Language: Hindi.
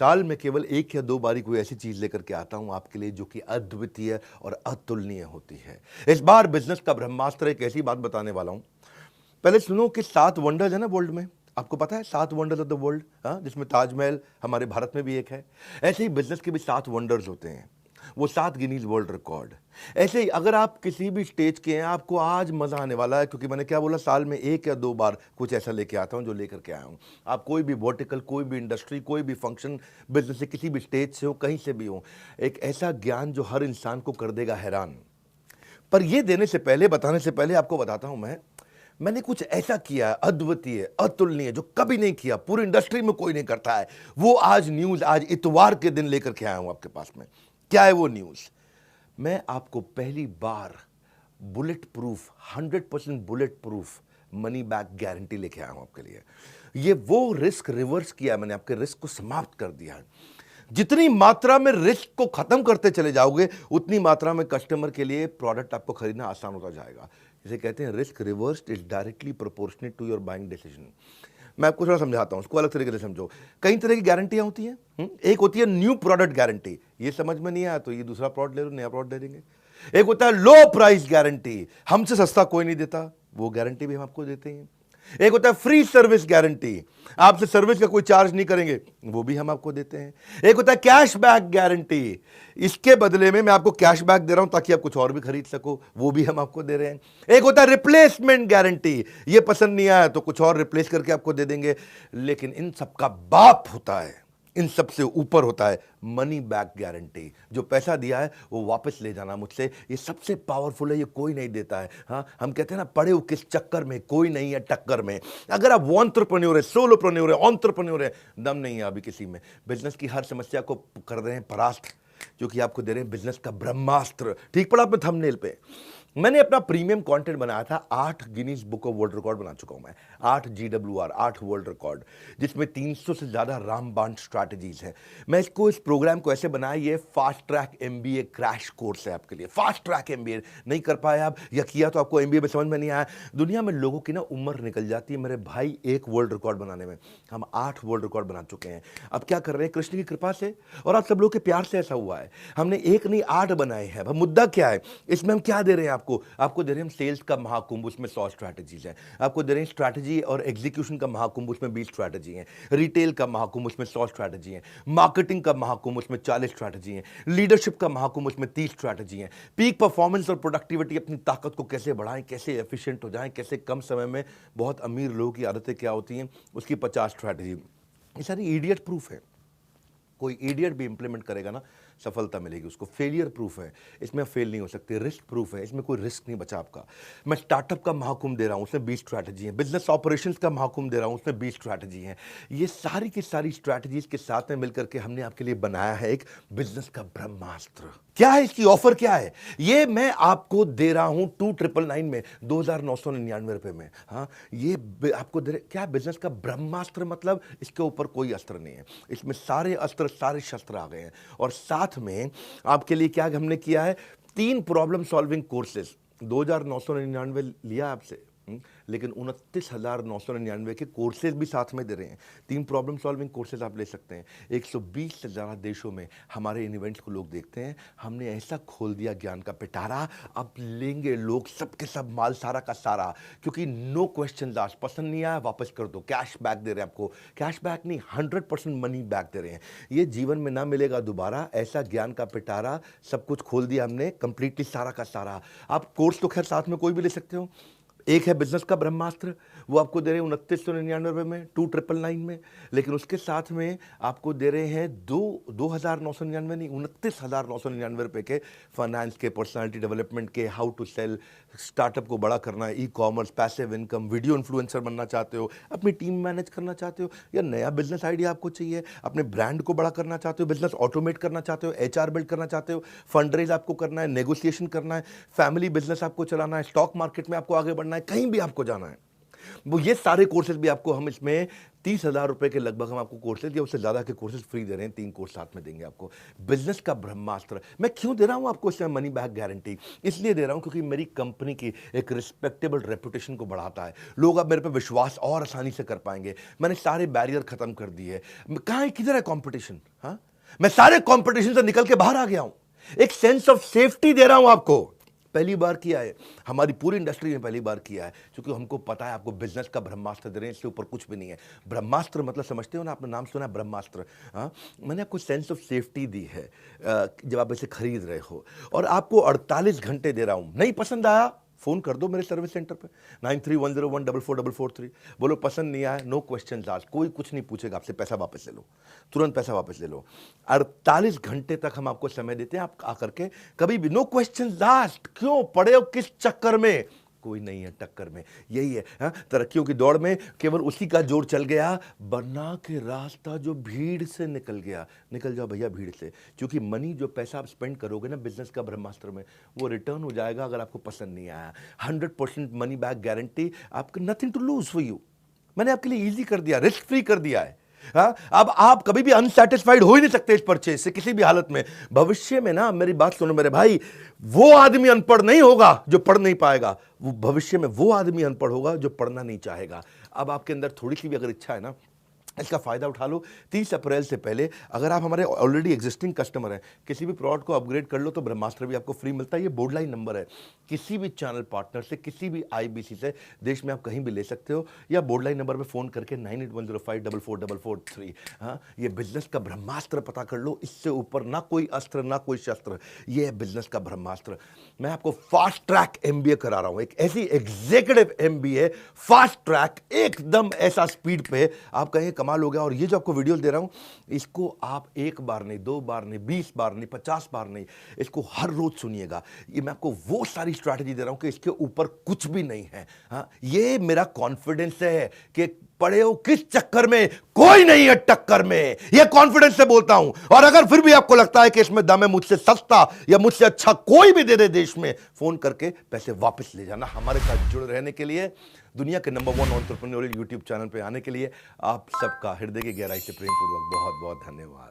साल में केवल एक या दो बारी कोई ऐसी चीज लेकर के आता हूं आपके लिए जो कि अद्वितीय और अतुलनीय होती है। इस बार बिजनेस का ब्रह्मास्त्र एक ऐसी बात बताने वाला हूं। पहले सुनो कि 7 वंडर्स है ना वर्ल्ड में। आपको पता है 7 वंडर्स ऑफ द वर्ल्ड, जिसमें ताजमहल हमारे भारत में भी एक है। ऐसे ही बिजनेस के भी 7 वंडर्स होते हैं, वो 7 गिनीज वर्ल्ड रिकॉर्ड। ऐसे ही अगर आप किसी भी स्टेज के हैं, आपको आज मजा आने वाला है, क्योंकि मैंने क्या बोला, साल में एक या दो बार कुछ ऐसा लेके आता हूं जो लेकर के आया हूं। आप कोई भी वर्टिकल, कोई भी इंडस्ट्री, कोई भी फंक्शन, बिजनेस से किसी भी स्टेज से हो, कहीं से भी हो, एक ऐसा ज्ञान जो हर इंसान को कर देगा हैरान। पर ये देने से पहले, बताने से पहले आपको बताता हूं मैंने कुछ ऐसा किया है अद्वितीय, अतुलनीय, जो कभी नहीं किया, पूरी इंडस्ट्री में कोई नहीं करता है। वो आज न्यूज, आज इतवार के दिन लेकर के आया हूं आपके पास में। क्या है वो न्यूज? मैं आपको पहली बार bullet proof, 100% bullet proof money back guarantee लेके आया हूं आपके लिए। ये वो रिस्क रिवर्स किया है मैंने, आपके रिस्क को समाप्त कर दिया है। जितनी मात्रा में रिस्क को खत्म करते चले जाओगे, उतनी मात्रा में कस्टमर के लिए प्रोडक्ट आपको खरीदना आसान होता जाएगा। इसे कहते हैं risk reversed is directly proportionate to your buying decision. मैं आपको थोड़ा समझाता हूं, उसको अलग तरीके से समझो। कई तरह की गारंटियां होती हैं। एक होती है न्यू प्रोडक्ट गारंटी, ये समझ में नहीं आया तो ये दूसरा प्रोडक्ट ले लो, नया प्रोडक्ट दे देंगे। एक होता है लो प्राइस गारंटी, हमसे सस्ता कोई नहीं देता, वो गारंटी भी हम आपको देते हैं। एक होता है फ्री सर्विस गारंटी, आपसे सर्विस का कोई चार्ज नहीं करेंगे, वो भी हम आपको देते हैं। एक होता है कैश बैक गारंटी, इसके बदले में मैं आपको कैश बैक दे रहा हूं ताकि आप कुछ और भी खरीद सको, वो भी हम आपको दे रहे हैं। एक होता है रिप्लेसमेंट गारंटी, ये पसंद नहीं आया तो कुछ और रिप्लेस करके आपको दे देंगे। लेकिन इन सबका बाप होता है, इन सबसे ऊपर होता है मनी बैक गारंटी। जो पैसा दिया है वो वापस ले जाना मुझसे, ये सबसे पावरफुल है, ये कोई नहीं देता है। हाँ, हम कहते हैं ना, पड़े हो किस चक्कर में, कोई नहीं है टक्कर में। अगर आप एंटरप्रेन्योर है, सोलोप्रेन्योर है, एंटरप्रेन्योर है, दम नहीं है अभी किसी में, बिजनेस की हर समस्या को कर रहे हैं परास्त, जो कि आपको दे रहे हैं बिजनेस का ब्रह्मास्त्र। ठीक पड़ा आपने थंबनेल पे। मैंने अपना प्रीमियम कंटेंट बनाया था, 8 Guinness book of world record बना चुका हूं मैं, 8 GWR, 8 वर्ल्ड रिकॉर्ड, जिसमें 300 से ज्यादा रामबाण स्ट्रैटेजीज है। मैं इस प्रोग्राम को ऐसे बनाया, ये fast track MBA crash course है आपके लिए। फास्ट ट्रैक MBA नहीं कर पाए आप, या किया तो आपको MBA में समझ में नहीं आया। दुनिया में लोगों की ना उम्र निकल जाती है मेरे भाई एक वर्ल्ड रिकॉर्ड बनाने में, हम 8 वर्ल्ड रिकॉर्ड बना चुके हैं। अब क्या कर रहे हैं, कृष्ण की कृपा से और आप सब लोग के प्यार से ऐसा हुआ है, हमने एक नहीं 8 बनाए हैं। अब मुद्दा क्या है, इसमें हम क्या दे रहे हैं आपको दे रहे हैं हम सेल्स का महाकुंभ, उसमें 100 स्ट्रैटेजीज हैं। आपको दे रहे हैं स्ट्रैटेजी और एग्जीक्यूशन का महाकुंभ, उसमें 20 स्ट्रैटेजी हैं। रिटेल का महाकुंभ, उसमें 100 स्ट्रैटेजी हैं। मार्केटिंग का महाकुंभ, उसमें 40 स्ट्रैटेजी हैं। लीडरशिप का महाकुंभ, उसमें 30 स्ट्रैटेजी हैं। पीक परफॉर्मेंस और प्रोडक्टिविटी, अपनी ताकत को कैसे बढ़ाएं, कैसे एफिशिएंट हो जाएं, कैसे कम समय में, बहुत अमीर लोगों की आदतें क्या होती हैं, उसकी 50 स्ट्रैटेजी। ये सारी इडियट प्रूफ है, कोई इडियट भी इंप्लीमेंट करेगा ना, सफलता मिलेगी उसको। फेलियर प्रूफ है, इसमें फेल नहीं हो सकते। रिस्क प्रूफ है, इसमें कोई रिस्क नहीं बचा आपका। मैं स्टार्टअप का महाकुंभ दे रहा हूं, उसमें 20 स्ट्रैटेजी है। बिजनेस ऑपरेशंस का महाकुंभ दे रहा हूं, उसमें 20 स्ट्रैटेजी है। ये सारी की सारी स्ट्रैटेजीज के साथ में मिलकर के हमने आपके लिए बनाया है एक बिजनेस का ब्रह्मास्त्र। क्या है इसकी ऑफर, क्या है ये मैं आपको दे रहा हूं 2999 में, 2999 रुपए में। हाँ, ये आपको दे रहे, क्या बिजनेस का ब्रह्मास्त्र मतलब इसके ऊपर कोई अस्त्र नहीं है, इसमें सारे अस्त्र, सारे शस्त्र आ गए हैं। और साथ में आपके लिए क्या हमने किया है, 3 प्रॉब्लम सॉल्विंग कोर्सेज। 2999 लिया आपसे, लेकिन 29,999 के कोर्सेज भी साथ में दे रहे हैं। 3 प्रॉब्लम सॉल्विंग कोर्सेज आप ले सकते हैं। 120 से ज़्यादा देशों में हमारे इन इवेंट्स को लोग देखते हैं। हमने ऐसा खोल दिया ज्ञान का पिटारा, अब लेंगे लोग सब के सब माल सारा का सारा, क्योंकि नो क्वेश्चन आस्क्ड, पसंद नहीं आया वापस कर दो, कैश बैक दे रहे हैं आपको। कैश बैक नहीं, 100% मनी बैक दे रहे हैं। ये जीवन में ना मिलेगा दोबारा, ऐसा ज्ञान का पिटारा, सब कुछ खोल दिया हमने कंप्लीटली, सारा का सारा। आप कोर्स तो खैर साथ में कोई भी ले सकते हो। एक है बिजनेस का ब्रह्मास्त्र, वो आपको दे रहे हैं 2999 में, 2999 में। लेकिन उसके साथ में आपको दे रहे हैं 2,999 नहीं, 29,999 रुपए के फाइनेंस के, पर्सनालिटी डेवलपमेंट के, हाउ टू सेल, स्टार्टअप को बड़ा करना है, ecommerce, passive income, video influencer बनना चाहते हो, अपनी टीम मैनेज करना चाहते हो, या नया बिजनेस आइडिया आपको चाहिए, अपने ब्रांड को बड़ा करना चाहते हो, बिजनेस ऑटोमेट करना चाहते हो, HR बिल्ड करना चाहते हो, फंड रेज आपको करना है, नेगोशिएशन करना है, फैमिली बिजनेस आपको चलाना है, स्टॉक मार्केट में आपको आगे बढ़ना है, कहीं भी आपको जाना है, वो ये सारे कोर्सेज भी आपको हम इसमें 30,000 रुपए के लगभग हम आपको कोर्सेज या उससे ज़्यादा के कोर्सेज फ्री दे रहे हैं। 3 कोर्स साथ में देंगे आपको। बिजनेस का ब्रह्मास्त्र मैं क्यों दे रहा हूं आपको इसमें मनी बैक गारंटी? इसलिए दे रहा हूं क्योंकि मेरी कंपनी की एक रिस्पेक्टेबल रेपुटेशन को बढ़ाता है। लोग अब मेरे पे विश्वास और आसानी से कर पाएंगे। मैंने सारे बैरियर खत्म कर दिए। कहाँ है, किधर है कॉम्पिटिशन? हाँ, मैं सारे कॉम्पिटिशन से निकल के बाहर आ गया हूं। एक सेंस ऑफ सेफ्टी दे रहा हूं आपको। पहली बार किया है, हमारी पूरी इंडस्ट्री में पहली बार किया है, क्योंकि हमको पता है आपको बिजनेस का ब्रह्मास्त्र दे रहे हैं, इससे ऊपर कुछ भी नहीं है। ब्रह्मास्त्र मतलब समझते हो ना, आपने नाम सुना है ब्रह्मास्त्र। हाँ, मैंने आपको सेंस ऑफ सेफ्टी दी है जब आप इसे खरीद रहे हो, और आपको 48 घंटे दे रहा हूं। नहीं पसंद आया, फोन कर दो मेरे सर्विस सेंटर पे 9310144443। बोलो पसंद नहीं आया, नो क्वेश्चन आस्क्ड, कोई कुछ नहीं पूछेगा आपसे, पैसा वापस ले लो, तुरंत पैसा वापस ले लो। 48 घंटे तक हम आपको समय देते हैं, आप आकर के कभी भी, नो क्वेश्चन आस्क्ड। क्यों पड़े हो किस चक्कर में? कोई नहीं है टक्कर में, यही है। हाँ, तरक्कियों की दौड़ में केवल उसी का जोर चल गया, बना के रास्ता जो भीड़ से निकल गया। निकल जाओ भैया भीड़ से, क्योंकि मनी जो पैसा आप स्पेंड करोगे ना बिजनेस का ब्रह्मास्त्र में, वो रिटर्न हो जाएगा अगर आपको पसंद नहीं आया। 100% मनी बैक गारंटी, आपको nothing to lose for you. मैंने आपके लिए ईजी कर दिया, रिस्क फ्री कर दिया है। हाँ, अब आप कभी भी अनसेटिस्फाइड हो ही नहीं सकते इस परचेज से किसी भी हालत में। भविष्य में ना, मेरी बात सुनो मेरे भाई, वो आदमी अनपढ़ नहीं होगा जो पढ़ नहीं पाएगा, वो भविष्य में वो आदमी अनपढ़ होगा जो पढ़ना नहीं चाहेगा। अब आपके अंदर थोड़ी सी भी अगर इच्छा है ना, इसका फायदा उठा लो। 30 अप्रैल से पहले अगर आप हमारे ऑलरेडी एग्जिस्टिंग कस्टमर हैं, किसी भी प्रोडक्ट को अपग्रेड कर लो तो ब्रह्मास्त्र भी आपको फ्री मिलता है। ये बोर्ड लाइन नंबर है, किसी भी चैनल पार्टनर से, किसी भी आईबीसी से देश में आप कहीं भी ले सकते हो, या बोर्ड लाइन नंबर पे फोन करके 9810544443। हाँ, ये बिजनेस का ब्रह्मास्त्र पता कर लो। इससे ऊपर ना कोई अस्त्र ना कोई शस्त्र, ये है बिजनेस का ब्रह्मास्त्र। मैं आपको फास्ट ट्रैक एमबीए करा रहा हूं, एक ऐसी एग्जीक्यूटिव एमबीए, फास्ट ट्रैक, एकदम ऐसा स्पीड पे आप कहें कमाल हो गया। और ये जो आपको वीडियो दे रहा हूं, इसको आप 1 बार नहीं, 2 बार नहीं, 20 बार नहीं, 50 बार नहीं, इसको हर रोज सुनिएगा। ये मैं आपको वो सारी स्ट्रैटेजी दे रहा हूं कि इसके ऊपर कुछ भी नहीं है। हाँ, ये मेरा कॉन्फिडेंस है कि पड़े हो किस चक्कर में, कोई नहीं है टक्कर में, ये कॉन्फिडेंस से बोलता हूं। और अगर फिर भी आपको लगता है कि इसमें दम है, मुझसे सस्ता या मुझसे अच्छा कोई भी दे दे देश में, फोन करके पैसे वापस ले जाना। हमारे साथ जुड़े रहने के लिए, दुनिया के नंबर 1 एंटरप्रेन्योरियल यूट्यूब चैनल पे आने के लिए आप सबका हृदय की गहराई से प्रेम पूर्वक बहुत बहुत धन्यवाद।